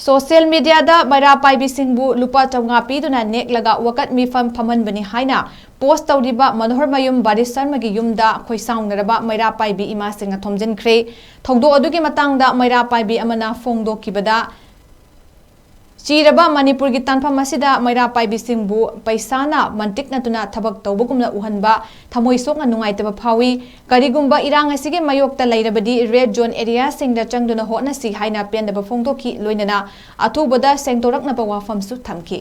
social media मैरा पाइबीसिंगबु लुपा चौगा पीदुना नेक्लगा वकत मिफम फमनबनी हाइना post तौरिबा मनोहर मयुम बारिश शर्मागी युमदा खोइसाउनरबा मैरा पाइबी इमासिंग थोमजिनख्रे थौदो अदुगी मतंगदा मैरा पाइबी अमना फोंगदोखिबदा चीरबा मणिपुर की तानफम असिदा मैरा पाइबीसिंगबु पैसाना मंटिकनतुना थबक तौबगुमना उहनबा थमोइ सोंगा नुंगाइतबा फावी करिगुंबा इरांग असिगे मयोक्ता लैरबदी रेड जोन एरिया सिंगदा चंगदुना होटनसी हाइना पेंदबा फोंगदोखि लोइनना अथुबदा सेंगतोरकनबा वाफमसु थमखि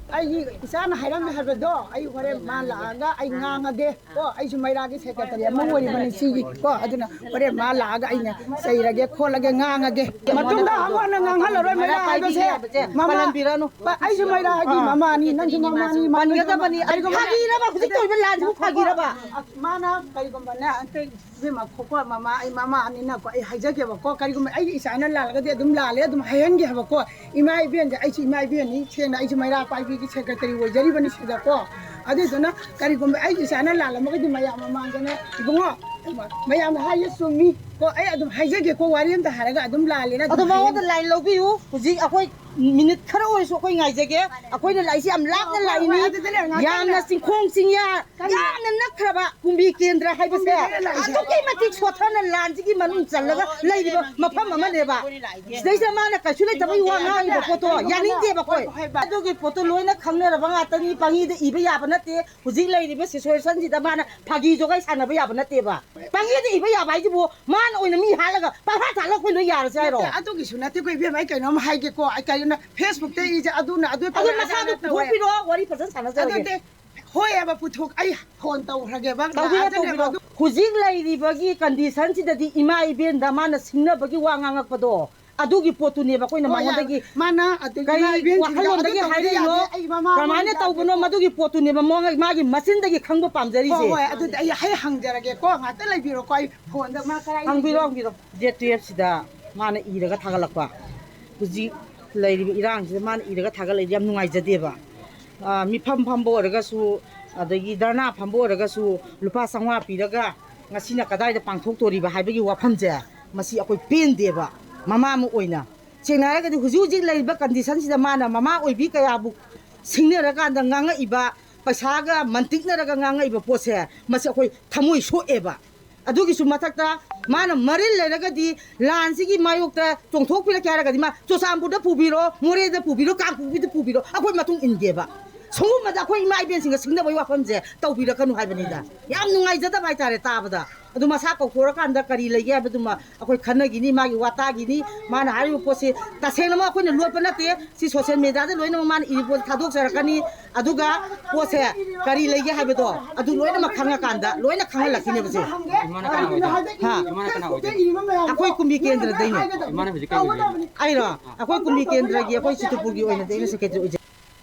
इसान हाइरमदो हरे मा लागा गांगे को मैरागे सेक्रेटरी मोरी सिगी को हरे मा लागा सैरगे खोलगे गांगे मैरागी ममानी ममानी मानी माना कई ममा ममानी हाइजगेबको कई इसाना लालगदे लाले हाइहनगेबको इमा इबेन इमा इबेनी सेंग मैरा पाइबी सेक्रेटरी वजरीबनी सिदको अदुना करिगुम इसाना लालमगदि मयाम मांगने इबुंगो मयाम हाय सुमी को हाइजगे को वारी अमता हारगा लालेना लाइन लौबियु हुजी अखोय मिनिट खरा ओइसो अखोय गाइजगे अखोयना लाइसि याम लापना लाइनी यामना सिंखोंग सिंया यामना नखरबा कुंबी केंद्र हाइबसे अतुके मतिक सोथना लांजिगी मनुं चलगा लैरिबा मफम अमनेबा सिदैसा माना कछु लैतबई वांगा इबो फोटो यानिंदेबा कोय अदुगे फोटो लोइना खंगनरबा गातनी पांगीदे इबे याबा नते हुजी लैरिबा सिचुएशन जिदा माना फागी जोगाई सानबा याबा नतेबा पांगीदे इबे याबा हाइजिबो मान ओइना मी हालगा पाहा थाला कोइ लो यारसे आइरो अदुगिसु नते कोइ बेमाइ कैनो हाइगे को फेसबुक ते इजे अदुना मसादु पुथोपिरो वारी फसन सानजरगे होयबा पुथोक फोन तौरगे बा हुजिक लैरिबगी कंडीशन सिददी इमा इबेन दा माना सिंगनबगी वांगांगकपदो अदुगी पोतुनेबा कोइना मांगदगी माना इमा इबेन वाखलोंदगी हाइरिनो प्रमाणे तौबनो मदुगी पोतुनेबा मागी मसिनदगी खंगबा पामजरीसे होय अदुदि हाय हंगजरगे को गाता लैबिरो को फोन दा मा कराइ हंगिरो जे12 सिदा माना इरगा थागलकपा हुजिक लैरिबा इरांगसिदा माना इरगा थागलैदि याम नुंगाइजदेबा मिफम फंबो ओरगसु अदगी धरना फंबो ओरगसु लुपा संवा पीरगा ngasiना कदाइदा पांथोक्तोरिबा हाइबगी वाफमजे मसी अखोय पेंदेबा ममा मु ओइना सेंनारगदि हुजि लैरिबा कंडीशन सिदा माना ममा ओइबी कयाबु सिंगनरकांदा ngang इबा पैसागा मंतिकनरगा ngang इबा पोसे मसी अखोय थमोइ सोएबा अदुगिसु मथक्ता माना मरिल लेरगदि लानसिगी मायोक्ता चोंथोकपिला क्यारगदि मा चोसामपुदा पुबिरो मोरेदा पुबिरो कांपुबिदा पुबिरो अखोय मतुंग इनगेबा सोंगुमदा अखोय इमा इबेनसिंगा सिंगनबई वाफमजे तौबिरकनु हाइबनिदा याम नुंगाइजदा बाइतारे ताबदा अदु मसा कौथोरकांदा करी लैगे हाइबदुमा अखोय खन्नगिनी मागी वातागिनी माना हारिबो पोसे तसेंगमा अखोयना लोपा नते सि सोशल मीडिया दा लोइना मान इरिपो थादोकसरकनी अदुगा पोसे करी लैगे हाइबदो अदु लोइना मखंगा कांदा लोइना खंगलखिने बसे हा अखोय कुंबी केंद्र दैने आइरो अखोय कुंबी केंद्र गी अखोय सितुपुर गी ओइना दैना सेक्रेटरी